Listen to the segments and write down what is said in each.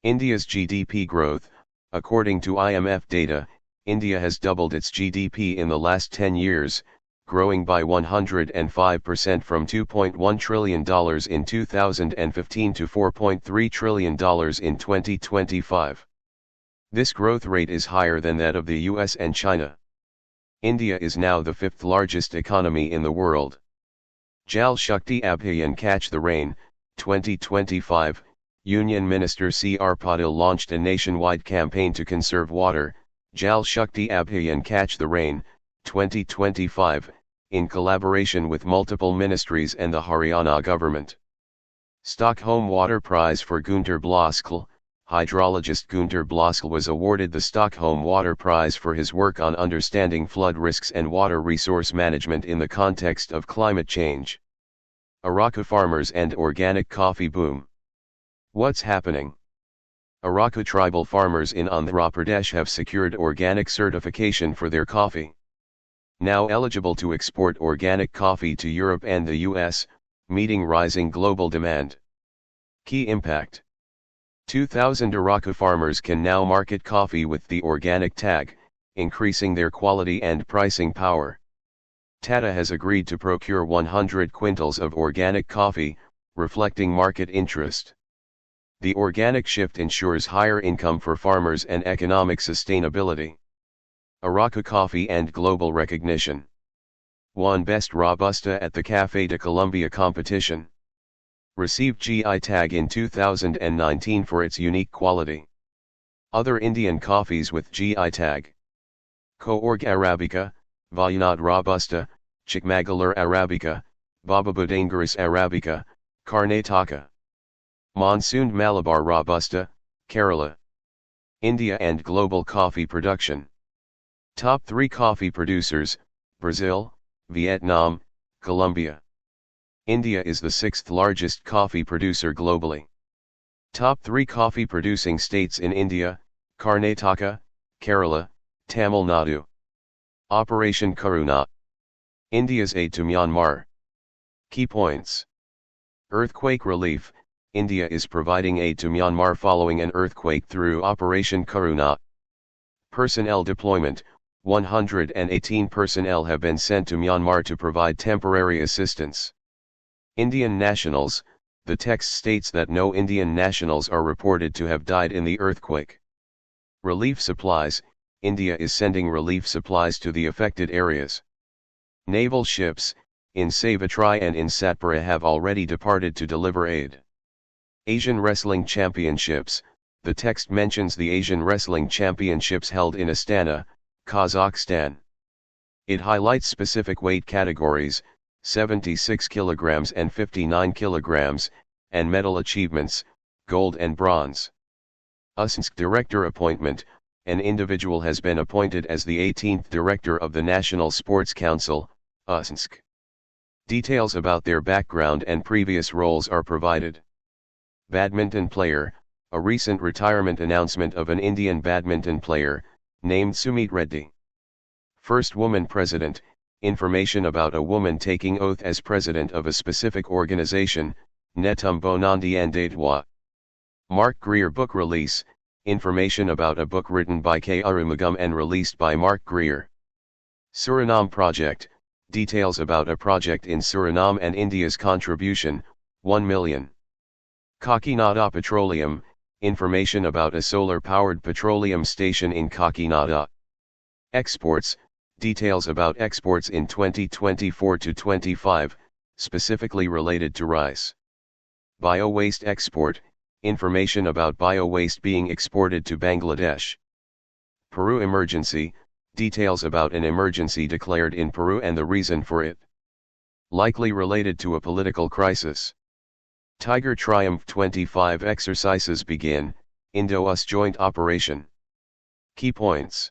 India's GDP growth. According to IMF data, India has doubled its GDP in the last 10 years, growing by 105% from $2.1 trillion in 2015 to $4.3 trillion in 2025. This growth rate is higher than that of the US and China. India is now the fifth largest economy in the world. Jal Shakti Abhiyan Catch the Rain, 2025, Union Minister C.R. Patil launched a nationwide campaign to conserve water, Jal Shakti Abhiyan Catch the Rain, 2025, in collaboration with multiple ministries and the Haryana government. Stockholm Water Prize for Gunter Bloskel. Hydrologist Gunter Bloskel was awarded the Stockholm Water Prize for his work on understanding flood risks and water resource management in the context of climate change. Araku farmers and organic coffee boom. What's happening? Araku tribal farmers in Andhra Pradesh have secured organic certification for their coffee. Now eligible to export organic coffee to Europe and the US, meeting rising global demand. Key impact. 2,000 Araku farmers can now market coffee with the organic tag, increasing their quality and pricing power. Tata has agreed to procure 100 quintals of organic coffee, reflecting market interest. The organic shift ensures higher income for farmers and economic sustainability. Araku coffee and global recognition. Won Best Robusta at the Café de Colombia competition. Received GI tag in 2019 for its unique quality. Other Indian coffees with GI tag. Coorg Arabica, Vayanaad Robusta, Chikmagalur Arabica, Bababudangaris Arabica, Karnataka. Monsoon Malabar Robusta, Kerala. India and global coffee production. Top 3 coffee producers, Brazil, Vietnam, Colombia. India is the 6th largest coffee producer globally. Top 3 coffee producing states in India, Karnataka, Kerala, Tamil Nadu. Operation Karuna. India's aid to Myanmar. Key points. Earthquake relief. India is providing aid to Myanmar following an earthquake through Operation Karuna. Personnel deployment. 118 personnel have been sent to Myanmar to provide temporary assistance. Indian nationals. The text states that no Indian nationals are reported to have died in the earthquake. Relief supplies. India is sending relief supplies to the affected areas. Naval ships, in Savitri and in Satpura have already departed to deliver aid. Asian Wrestling Championships. The text mentions the Asian Wrestling Championships held in Astana, Kazakhstan. It highlights specific weight categories, 76 kilograms and 59 kilograms, and medal achievements, gold and bronze. USNSC Director Appointment. An individual has been appointed as the 18th Director of the National Sports Council, USNSC. Details about their background and previous roles are provided. Badminton player. A recent retirement announcement of an Indian badminton player, named Sumit Reddy. First woman president. Information about a woman taking oath as president of a specific organization, Netum Bonandi Andadwa. Mark Greer book release. Information about a book written by K. Arumugam and released by Mark Greer. Suriname project. Details about a project in Suriname and India's contribution, 1 million. Kakinada Petroleum. Information about a solar-powered petroleum station in Kakinada. Exports. Details about exports in 2024 to 25, specifically related to rice. Bio-waste export. Information about bio-waste being exported to Bangladesh. Peru emergency. Details about an emergency declared in Peru and the reason for it. Likely related to a political crisis. Tiger Triumph 25 exercises begin, Indo-US joint operation. Key points.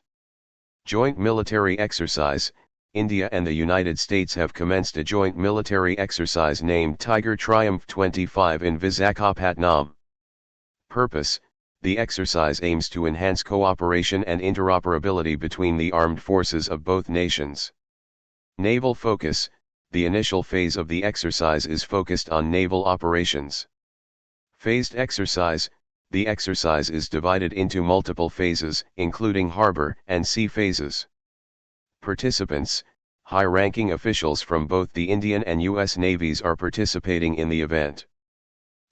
Joint military exercise. India and the United States have commenced a joint military exercise named Tiger Triumph 25 in Visakhapatnam. Purpose. The exercise aims to enhance cooperation and interoperability between the armed forces of both nations. Naval focus. The initial phase of the exercise is focused on naval operations. Phased exercise. The exercise is divided into multiple phases, including harbor and sea phases. Participants, high-ranking officials from both the Indian and U.S. navies are participating in the event.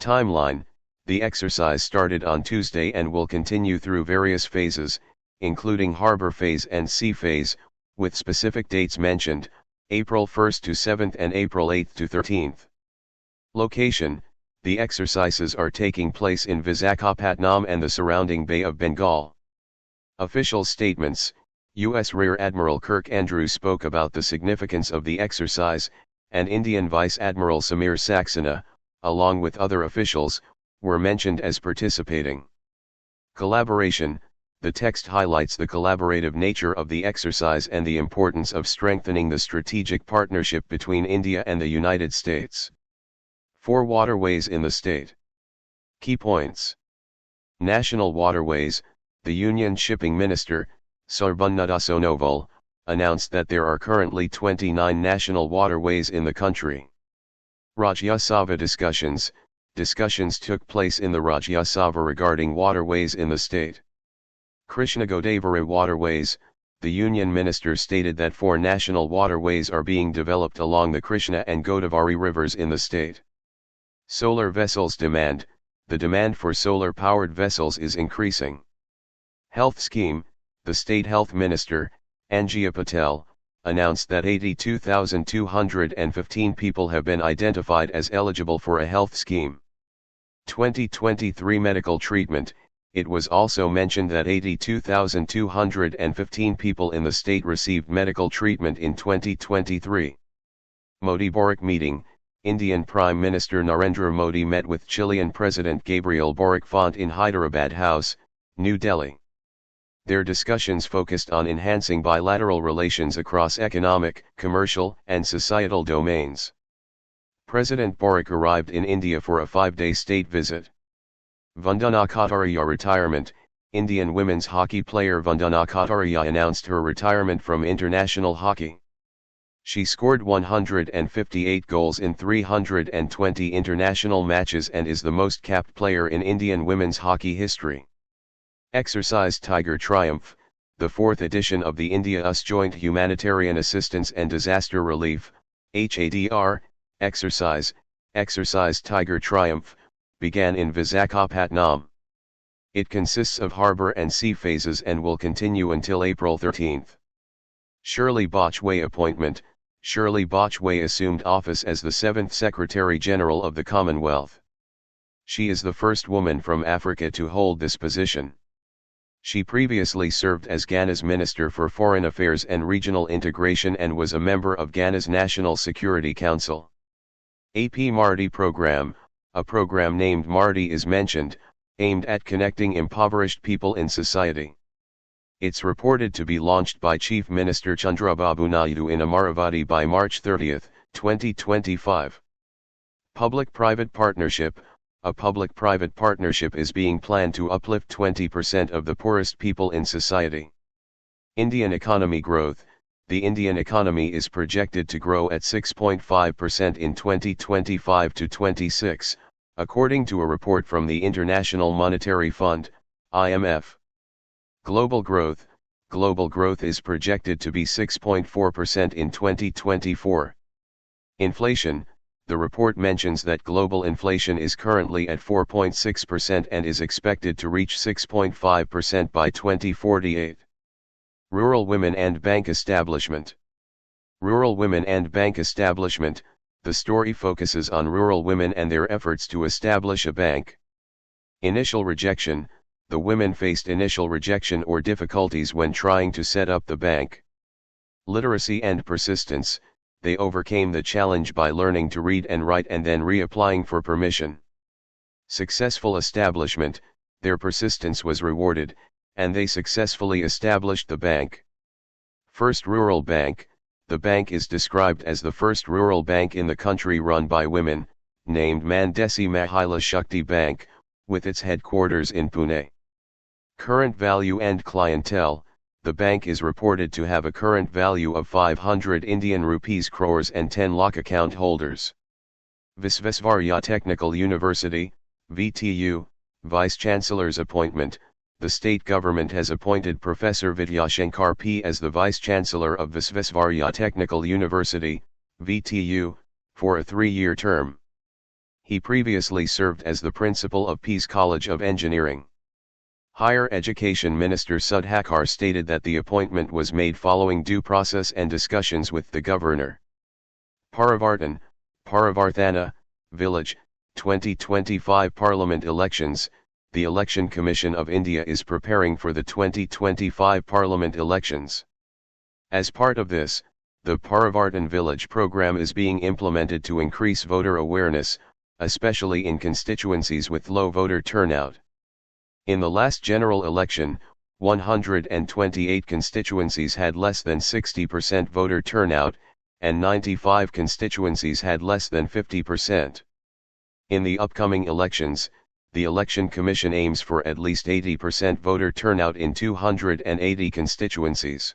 Timeline: the exercise started on Tuesday and will continue through various phases, including harbor phase and sea phase, with specific dates mentioned, April 1st to 7th and April 8th to 13th. Location: the exercises are taking place in Visakhapatnam and the surrounding Bay of Bengal. Official statements: U.S. Rear Admiral Kirk Andrews spoke about the significance of the exercise, and Indian Vice Admiral Samir Saxena, along with other officials, were mentioned as participating. Collaboration: the text highlights the collaborative nature of the exercise and the importance of strengthening the strategic partnership between India and the United States. 4 waterways in the state. Key points. National waterways: the Union Shipping Minister, Sarbanada Sonowal, announced that there are currently 29 national waterways in the country. Rajya Sabha discussions took place in the Rajya Sabha regarding waterways in the state. Krishna Godavari waterways: the Union Minister stated that 4 national waterways are being developed along the Krishna and Godavari rivers in the state. Solar vessels demand: the demand for solar-powered vessels is increasing. Health scheme: the State Health Minister, Anjia Patel, announced that 82,215 people have been identified as eligible for a health scheme. 2023 medical treatment: it was also mentioned that 82,215 people in the state received medical treatment in 2023. Modi-Boric meeting: Indian Prime Minister Narendra Modi met with Chilean President Gabriel Boric Font in Hyderabad House, New Delhi. Their discussions focused on enhancing bilateral relations across economic, commercial, and societal domains. President Boric arrived in India for a 5-day state visit. Vandana Kataria retirement: Indian women's hockey player Vandana Kataria announced her retirement from international hockey. She scored 158 goals in 320 international matches and is the most capped player in Indian women's hockey history. Exercise Tiger Triumph: the 4th edition of the India-US Joint Humanitarian Assistance and Disaster Relief, HADR, exercise Tiger Triumph, began in Visakhapatnam. It consists of harbor and sea phases and will continue until April 13th. Shirley Bachway appointment: Shirley Bachway assumed office as the 7th Secretary General of the Commonwealth. She is the first woman from Africa to hold this position. She previously served as Ghana's Minister for Foreign Affairs and Regional Integration and was a member of Ghana's National Security Council. AP Mardi Program: a program named Mardi is mentioned, aimed at connecting impoverished people in society. It's reported to be launched by Chief Minister Chandrababu Naidu in Amaravati by March 30, 2025. Public-private partnership: a public-private partnership is being planned to uplift 20% of the poorest people in society. Indian economy growth: the Indian economy is projected to grow at 6.5% in 2025 to 26, according to a report from the International Monetary Fund, IMF. Global growth: global growth is projected to be 6.4% in 2024. Inflation: the report mentions that global inflation is currently at 4.6% and is expected to reach 6.5% by 2048. Rural women and bank establishment. Rural women and bank establishment: the story focuses on rural women and their efforts to establish a bank. Initial rejection: the women faced initial rejection or difficulties when trying to set up the bank. Literacy and persistence: they overcame the challenge by learning to read and write and then reapplying for permission. Successful establishment: their persistence was rewarded, and they successfully established the bank. First rural bank: the bank is described as the first rural bank in the country run by women, named Mandesi Mahila Shakti Bank, with its headquarters in Pune. Current value and clientele: the bank is reported to have a current value of 500 Indian rupees crores and 10 lakh account holders. Visvesvaraya Technical University, VTU, Vice-Chancellor's appointment. The state government has appointed Professor Vidyashankar P. as the Vice-Chancellor of Visvesvaraya Technical University, VTU, for a 3-year term. He previously served as the Principal of Peace College of Engineering. Higher Education Minister Sudhakar stated that the appointment was made following due process and discussions with the Governor. Parivarthana, Village, 2025 Parliament elections. The Election Commission of India is preparing for the 2025 Parliament elections. As part of this, the Parivartan Village program is being implemented to increase voter awareness, especially in constituencies with low voter turnout. In the last general election, 128 constituencies had less than 60% voter turnout, and 95 constituencies had less than 50%. In the upcoming elections, the Election Commission aims for at least 80% voter turnout in 280 constituencies.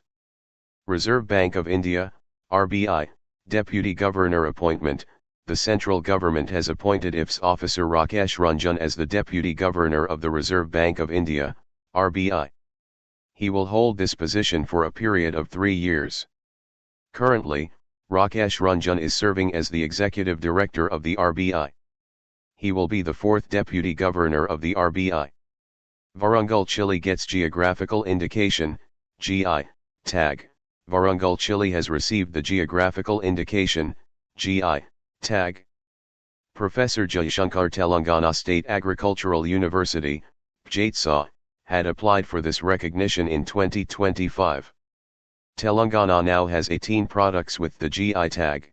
Reserve Bank of India, RBI, Deputy Governor appointment. The central government has appointed IFS officer Rakesh Ranjan as the Deputy Governor of the Reserve Bank of India, RBI. He will hold this position for a period of 3 years. Currently, Rakesh Ranjan is serving as the Executive Director of the RBI. He will be the 4th Deputy Governor of the RBI. Warangal Chile gets geographical indication, GI, tag. Warangal Chile has received the geographical indication, GI, tag. Professor Jayashankar Telangana State Agricultural University, PJTSA, had applied for this recognition in 2025. Telangana now has 18 products with the GI tag.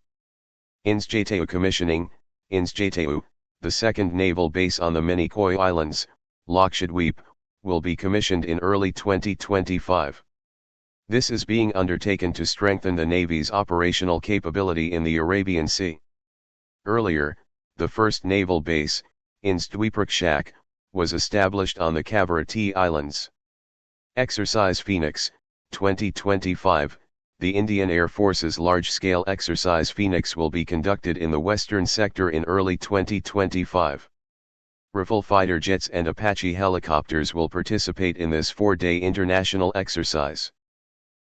INSJTU commissioning. INSJTU, the second naval base on the Minicoy Islands, Lakshadweep, will be commissioned in early 2025. This is being undertaken to strengthen the Navy's operational capability in the Arabian Sea. Earlier, the first naval base, INSDWIPRAKSHAK, was established on the Kavaratti Islands. Exercise Phoenix, 2025. The Indian Air Force's large-scale exercise Phoenix will be conducted in the western sector in early 2025. Rafale fighter jets and Apache helicopters will participate in this 4-day international exercise.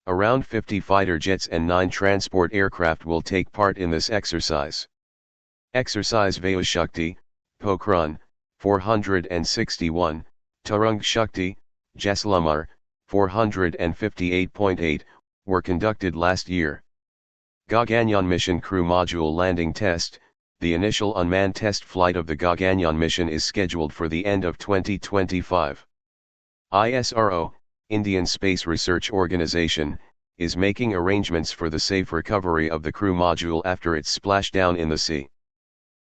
Around 50 fighter jets and 9 transport aircraft will take part in this exercise. Exercise Vayushakti, Pokhran, 461, Turang Shakti, Jaisalmer, 458.8, were conducted last year. Gaganyaan mission crew module landing test. The initial unmanned test flight of the Gaganyaan mission is scheduled for the end of 2025. ISRO, Indian Space Research Organization, is making arrangements for the safe recovery of the crew module after its splashdown in the sea.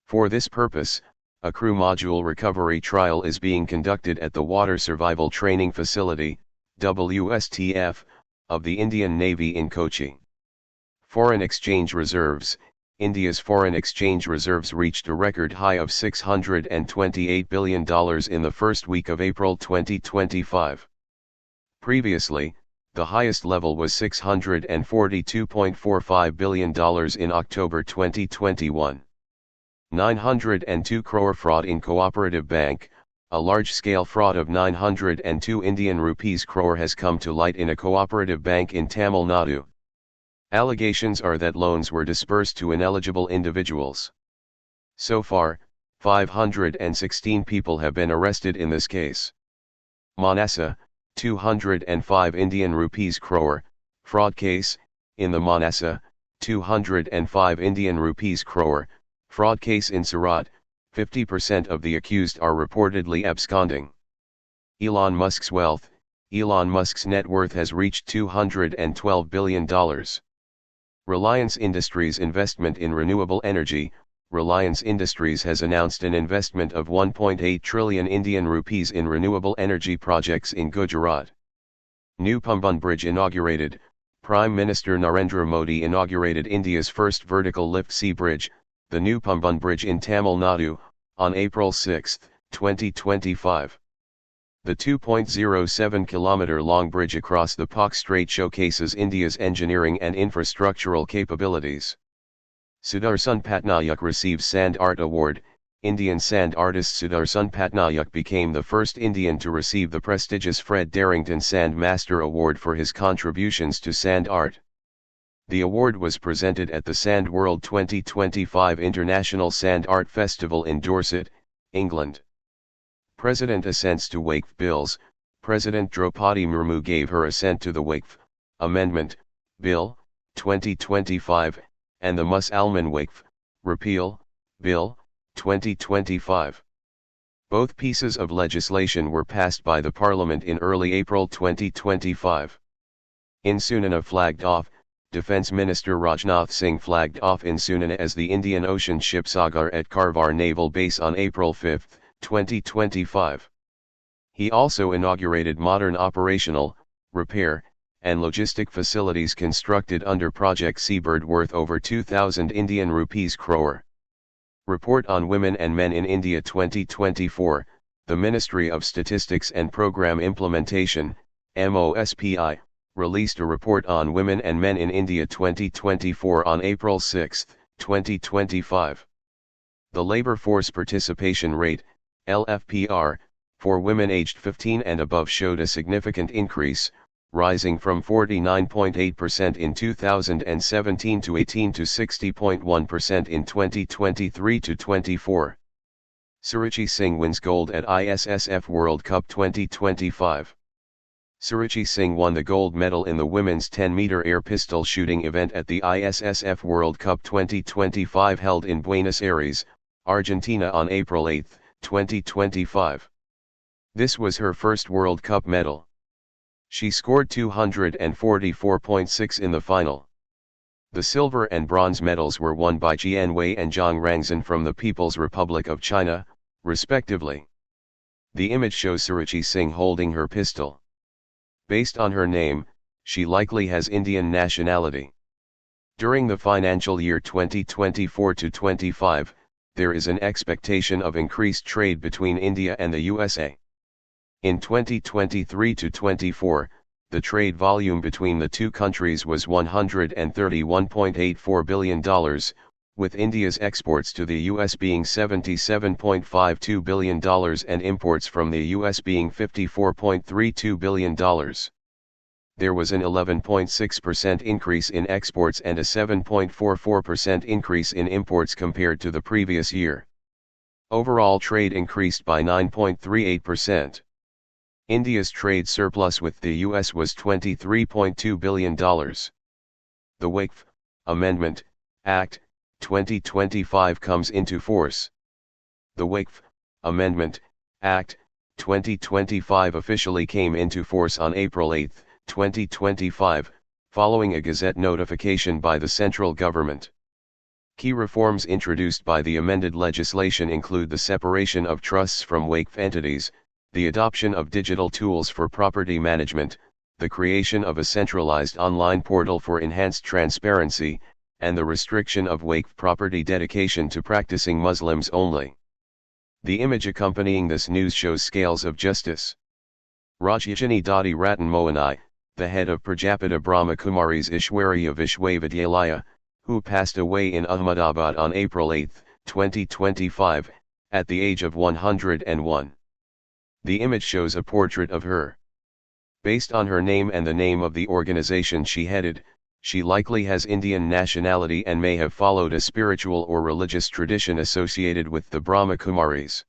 For this purpose, a crew module recovery trial is being conducted at the Water Survival Training Facility, WSTF, of the Indian Navy in Kochi. Foreign exchange reserves. India's foreign exchange reserves reached a record high of $628 billion in the first week of April 2025. Previously, the highest level was $642.45 billion in October 2021. 902 crore fraud in Cooperative Bank. A large-scale fraud of 902 Indian rupees crore has come to light in a cooperative bank in Tamil Nadu. Allegations are that loans were disbursed to ineligible individuals. So far, 516 people have been arrested in this case. Manasa, 205 Indian rupees crore, fraud case. In the Manasa, 205 Indian rupees crore, fraud case in Surat, 50% of the accused are reportedly absconding. Elon Musk's wealth. Elon Musk's net worth has reached $212 billion. Reliance Industries investment in renewable energy. Reliance Industries has announced an investment of 1.8 trillion Indian rupees in renewable energy projects in Gujarat. New Pambun Bridge inaugurated. Prime Minister Narendra Modi inaugurated India's first vertical lift sea bridge, the New Pambun Bridge in Tamil Nadu, on April 6, 2025. The 2.07-kilometer-long bridge across the Pak Strait showcases India's engineering and infrastructural capabilities. Sudarshan Patnaik receives Sand Art Award. Indian sand artist Sudarshan Patnaik became the first Indian to receive the prestigious Fred Darrington Sand Master Award for his contributions to sand art. The award was presented at the Sand World 2025 International Sand Art Festival in Dorset, England. President assents to Waqf bills. President Draupadi Murmu gave her assent to the Waqf Amendment Bill 2025 and the Musalman Waqf Repeal Bill 2025. Both pieces of legislation were passed by the Parliament in early April 2025. In Sunana flagged off. Defence Minister Rajnath Singh flagged off in Sunana as the Indian Ocean ship Sagar at Karwar Naval Base on April 5, 2025. He also inaugurated modern operational, repair, and logistic facilities constructed under Project Seabird worth over 2,000 Indian rupees crore. Report on Women and Men in India 2024, the Ministry of Statistics and Programme Implementation, MOSPI, released a report on Women and Men in India 2024 on April 6, 2025. The Labour Force Participation Rate, LFPR, for women aged 15 and above showed a significant increase, rising from 49.8% in 2017 to 60.1% in 2023-24. Suruchi Singh wins gold at ISSF World Cup 2025. Suruchi Singh won the gold medal in the women's 10-meter air pistol shooting event at the ISSF World Cup 2025 held in Buenos Aires, Argentina on April 8, 2025. This was her first World Cup medal. She scored 244.6 in the final. The silver and bronze medals were won by Jian Wei and Zhang Rangzhen from the People's Republic of China, respectively. The image shows Suruchi Singh holding her pistol. Based on her name, she likely has Indian nationality. During the financial year 2024-25, there is an expectation of increased trade between India and the USA. In 2023-24, the trade volume between the two countries was $131.84 billion, with India's exports to the US being $77.52 billion and imports from the US being $54.32 billion. There was an 11.6% increase in exports and a 7.44% increase in imports compared to the previous year. Overall trade increased by 9.38%. India's trade surplus with the US was $23.2 billion. The Waqf Amendment Act 2025 comes into force. The Waqf Amendment Act 2025 officially came into force on April 8, 2025, following a Gazette notification by the central government. Key reforms introduced by the amended legislation include the separation of trusts from Waqf entities, the adoption of digital tools for property management, the creation of a centralized online portal for enhanced transparency, and the restriction of Waqf property dedication to practicing Muslims only. The image accompanying this news shows scales of justice. Rajyajani Dadi Ratan Mohanai, the head of Prajapita Brahma Kumari's Ishwarya Vishwavidyalaya, who passed away in Ahmedabad on April 8, 2025, at the age of 101. The image shows a portrait of her. Based on her name and the name of the organization she headed, she likely has Indian nationality and may have followed a spiritual or religious tradition associated with the Brahma Kumaris.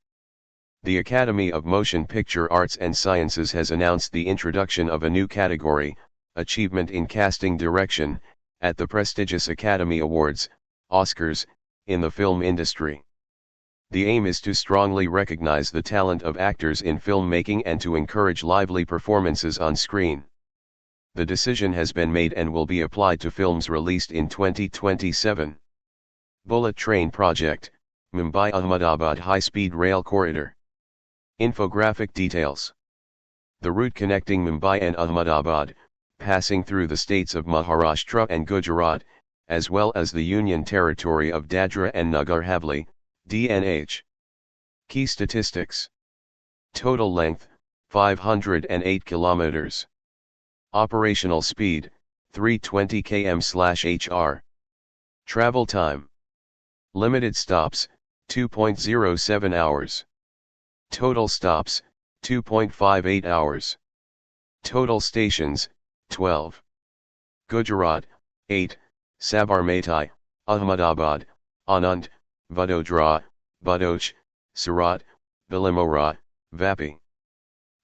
The Academy of Motion Picture Arts and Sciences has announced the introduction of a new category, Achievement in Casting Direction, at the prestigious Academy Awards, Oscars, in the film industry. The aim is to strongly recognize the talent of actors in filmmaking and to encourage lively performances on screen. The decision has been made and will be applied to films released in 2027. Bullet Train Project, Mumbai-Ahmedabad High-Speed Rail Corridor. Infographic details. The route connecting Mumbai and Ahmedabad, passing through the states of Maharashtra and Gujarat, as well as the Union Territory of Dadra and Nagar Haveli, DNH. Key statistics. Total length, 508 kilometers. Operational speed, 320 km/h. Travel time. Limited stops, 2.07 hours. Total stops, 2.58 hours. Total stations, 12. Gujarat, 8, Sabarmati, Ahmedabad, Anand, Vadodara, Bhadoch, Surat, Bilimora, Vapi.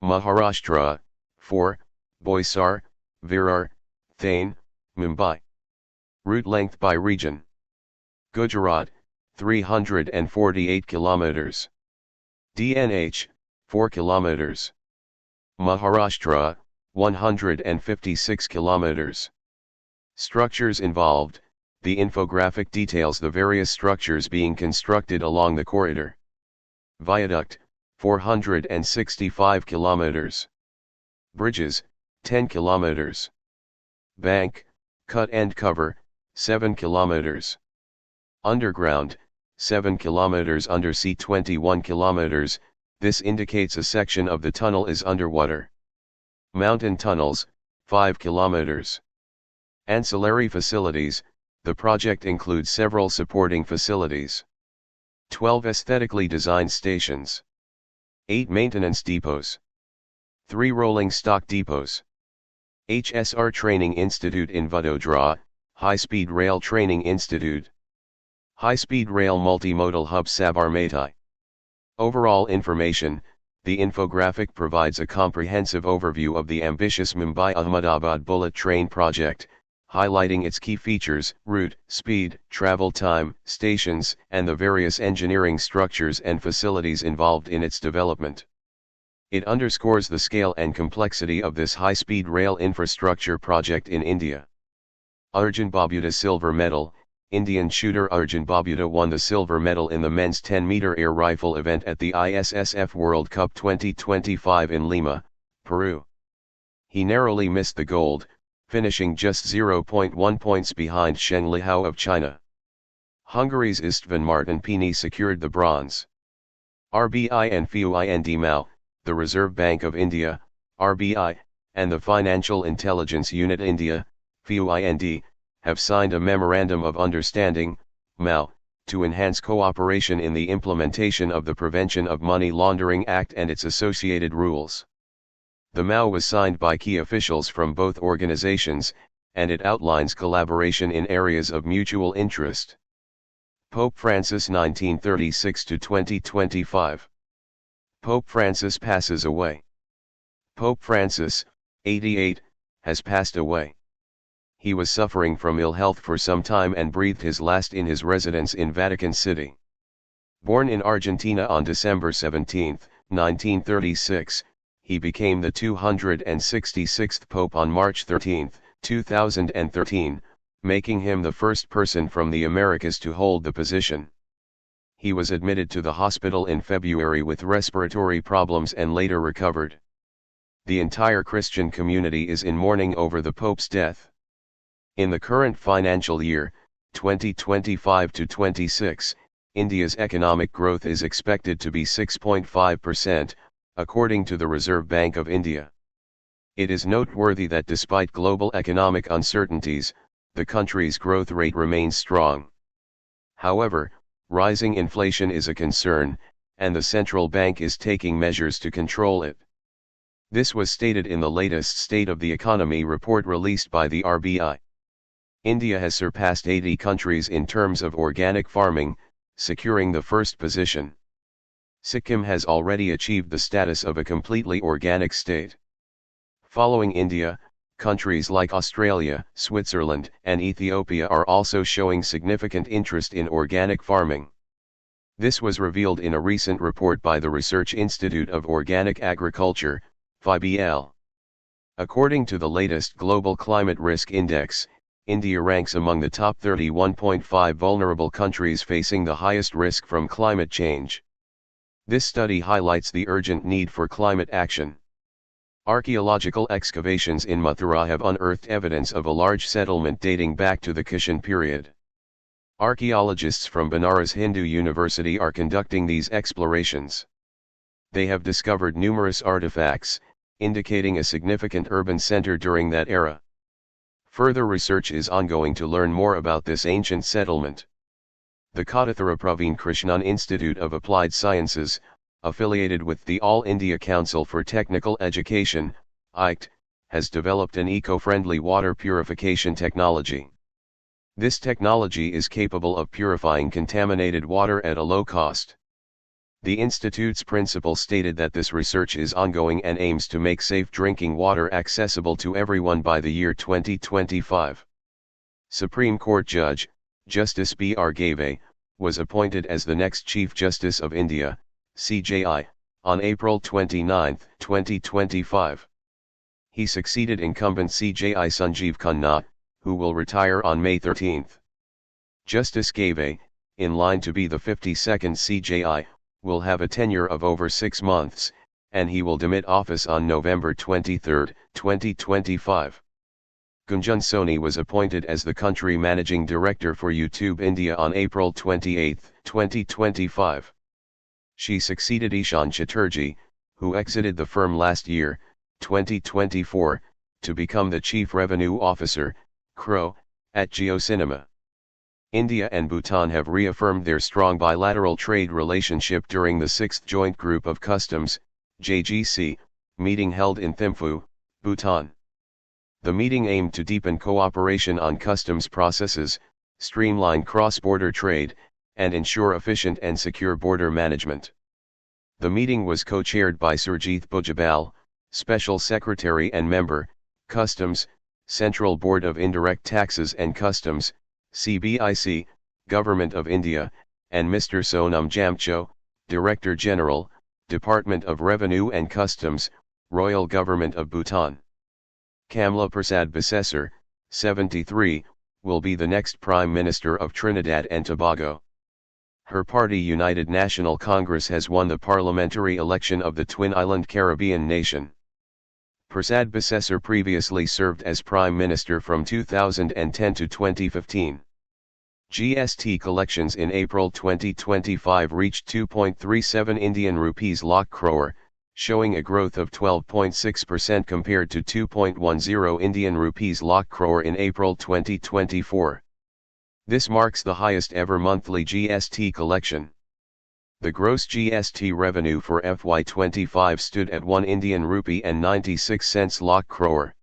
Maharashtra, 4, Boisar, Virar, Thane, Mumbai. Route length by region. Gujarat, 348 kilometers. DNH, 4 kilometers. Maharashtra, 156 kilometers. Structures involved. The infographic details the various structures being constructed along the corridor. Viaduct, 465 kilometers. Bridges, 10 kilometers. Bank, cut and cover, 7 kilometers. Underground, 7 kilometers. Undersea, 21 kilometers, this indicates a section of the tunnel is underwater. Mountain tunnels, 5 kilometers. Ancillary facilities, the project includes several supporting facilities. 12 aesthetically designed stations. 8 maintenance depots. 3 rolling stock depots. HSR Training Institute in Vadodara, High-Speed Rail Training Institute. High-Speed Rail Multimodal Hub Sabarmati. Overall information, the infographic provides a comprehensive overview of the ambitious Mumbai-Ahmedabad bullet train project, highlighting its key features, route, speed, travel time, stations, and the various engineering structures and facilities involved in its development. It underscores the scale and complexity of this high-speed rail infrastructure project in India. Arjun Babuta Silver Medal. Indian shooter Arjun Babuta won the silver medal in the men's 10-meter air rifle event at the ISSF World Cup 2025 in Lima, Peru. He narrowly missed the gold, finishing just 0.1 points behind Sheng Lihao of China. Hungary's Istvan Martin-Pini secured the bronze. RBI and FUIND Mao, the Reserve Bank of India, RBI, and the Financial Intelligence Unit India, FUIND, have signed a Memorandum of Understanding, MOU, to enhance cooperation in the implementation of the Prevention of Money Laundering Act and its associated rules. The MOU was signed by key officials from both organizations, and it outlines collaboration in areas of mutual interest. Pope Francis 1936–2025. Pope Francis passes away. Pope Francis, 88, has passed away. He was suffering from ill health for some time and breathed his last in his residence in Vatican City. Born in Argentina on December 17, 1936, he became the 266th Pope on March 13, 2013, making him the first person from the Americas to hold the position. He was admitted to the hospital in February with respiratory problems and later recovered. The entire Christian community is in mourning over the Pope's death. In the current financial year, 2025-26, India's economic growth is expected to be 6.5%, according to the Reserve Bank of India. It is noteworthy that despite global economic uncertainties, the country's growth rate remains strong. However, rising inflation is a concern, and the central bank is taking measures to control it. This was stated in the latest State of the Economy report released by the RBI. India has surpassed 80 countries in terms of organic farming, securing the first position. Sikkim has already achieved the status of a completely organic state. Following India, countries like Australia, Switzerland, and Ethiopia are also showing significant interest in organic farming. This was revealed in a recent report by the Research Institute of Organic Agriculture, FIBL. According to the latest Global Climate Risk Index, India ranks among the top 31.5 vulnerable countries facing the highest risk from climate change. This study highlights the urgent need for climate action. Archaeological excavations in Mathura have unearthed evidence of a large settlement dating back to the Kushan period. Archaeologists from Banaras Hindu University are conducting these explorations. They have discovered numerous artifacts, indicating a significant urban center during that era. Further research is ongoing to learn more about this ancient settlement. The Kottathura Praveen Krishnan Institute of Applied Sciences, affiliated with the All India Council for Technical Education, ICT, has developed an eco-friendly water purification technology. This technology is capable of purifying contaminated water at a low cost. The institute's principal stated that this research is ongoing and aims to make safe drinking water accessible to everyone by the year 2025. Supreme Court Judge, Justice B.R. Gave, was appointed as the next Chief Justice of India, CJI, on April 29, 2025. He succeeded incumbent CJI Sanjeev Khanna, who will retire on May 13. Justice Gave, in line to be the 52nd CJI, will have a tenure of over 6 months, and he will demit office on November 23, 2025. Gunjan Soni was appointed as the country managing director for YouTube India on April 28, 2025. She succeeded Ishan Chatterjee, who exited the firm last year, 2024, to become the Chief Revenue Officer, CRO, at JioCinema. India and Bhutan have reaffirmed their strong bilateral trade relationship during the 6th Joint Group of Customs, JGC, meeting held in Thimphu, Bhutan. The meeting aimed to deepen cooperation on customs processes, streamline cross-border trade, and ensure efficient and secure border management. The meeting was co-chaired by Surjit Bhujbal, Special Secretary and Member, Customs, Central Board of Indirect Taxes and Customs, CBIC, Government of India, and Mr. Sonam Jamcho, Director General, Department of Revenue and Customs, Royal Government of Bhutan. Kamla Persad Bissessar, 73, will be the next Prime Minister of Trinidad and Tobago. Her party United National Congress has won the parliamentary election of the Twin Island Caribbean nation. Persad Bissessar previously served as Prime Minister from 2010 to 2015. GST collections in April 2025 reached 2.37 Indian rupees lakh crore, showing a growth of 12.6% compared to 2.10 Indian rupees lakh crore in April 2024. This marks the highest ever monthly GST collection. The gross GST revenue for FY25 stood at 1 Indian rupee and 96 cents lakh crore.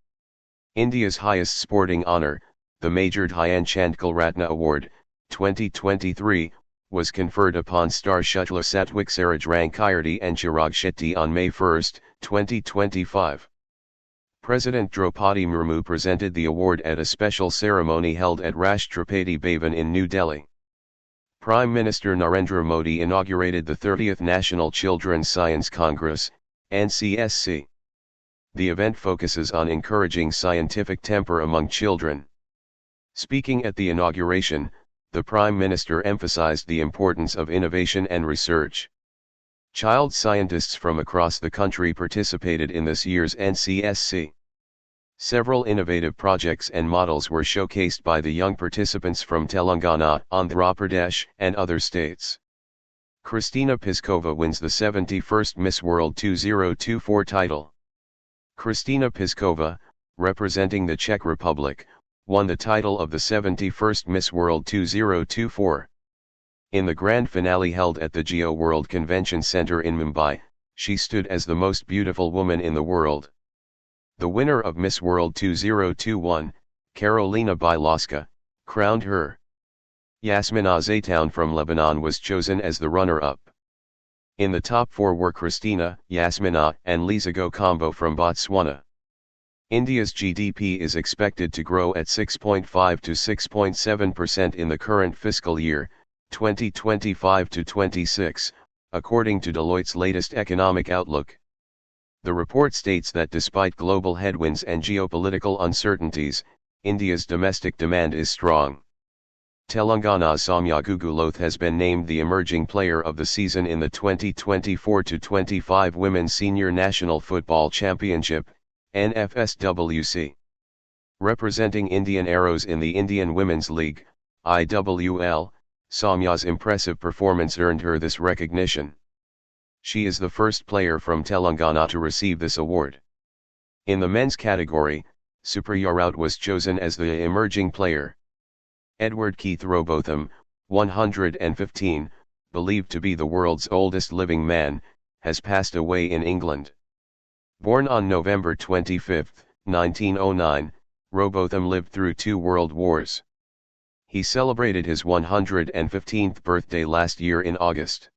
India's highest sporting honour, the Major Dhyan Chandkal Ratna Award, 2023, was conferred upon star shuttler Satwik Saraj Rankirti and Chirag Shetty on May 1, 2025. President Draupadi Murmu presented the award at a special ceremony held at Rashtrapati Bhavan in New Delhi. Prime Minister Narendra Modi inaugurated the 30th National Children's Science Congress, NCSC. The event focuses on encouraging scientific temper among children. Speaking at the inauguration, the Prime Minister emphasized the importance of innovation and research. Child scientists from across the country participated in this year's NCSC. Several innovative projects and models were showcased by the young participants from Telangana, Andhra Pradesh, and other states. Kristina Piskova wins the 71st Miss World 2024 title. Kristina Piskova, representing the Czech Republic, won the title of the 71st Miss World 2024. In the grand finale held at the Geo World Convention Center in Mumbai, she stood as the most beautiful woman in the world. The winner of Miss World 2021, Karolina Biloska, crowned her. Yasmina Zaytoun from Lebanon was chosen as the runner-up. In the top 4 were Christina, Yasmina, and Lizago Combo from Botswana. India's GDP is expected to grow at 6.5 to 6.7% in the current fiscal year, 2025-26, according to Deloitte's latest economic outlook. The report states that despite global headwinds and geopolitical uncertainties, India's domestic demand is strong. Telangana's Soumya Guguloth has been named the emerging player of the season in the 2024-25 Women's Senior National Football Championship, NFSWC. Representing Indian Arrows in the Indian Women's League, IWL, Soumya's impressive performance earned her this recognition. She is the first player from Telangana to receive this award. In the men's category, Supriya Raut was chosen as the emerging player. Edward Keith Robotham, 115, believed to be the world's oldest living man, has passed away in England. Born on November 25, 1909, Robotham lived through 2 world wars. He celebrated his 115th birthday last year in August.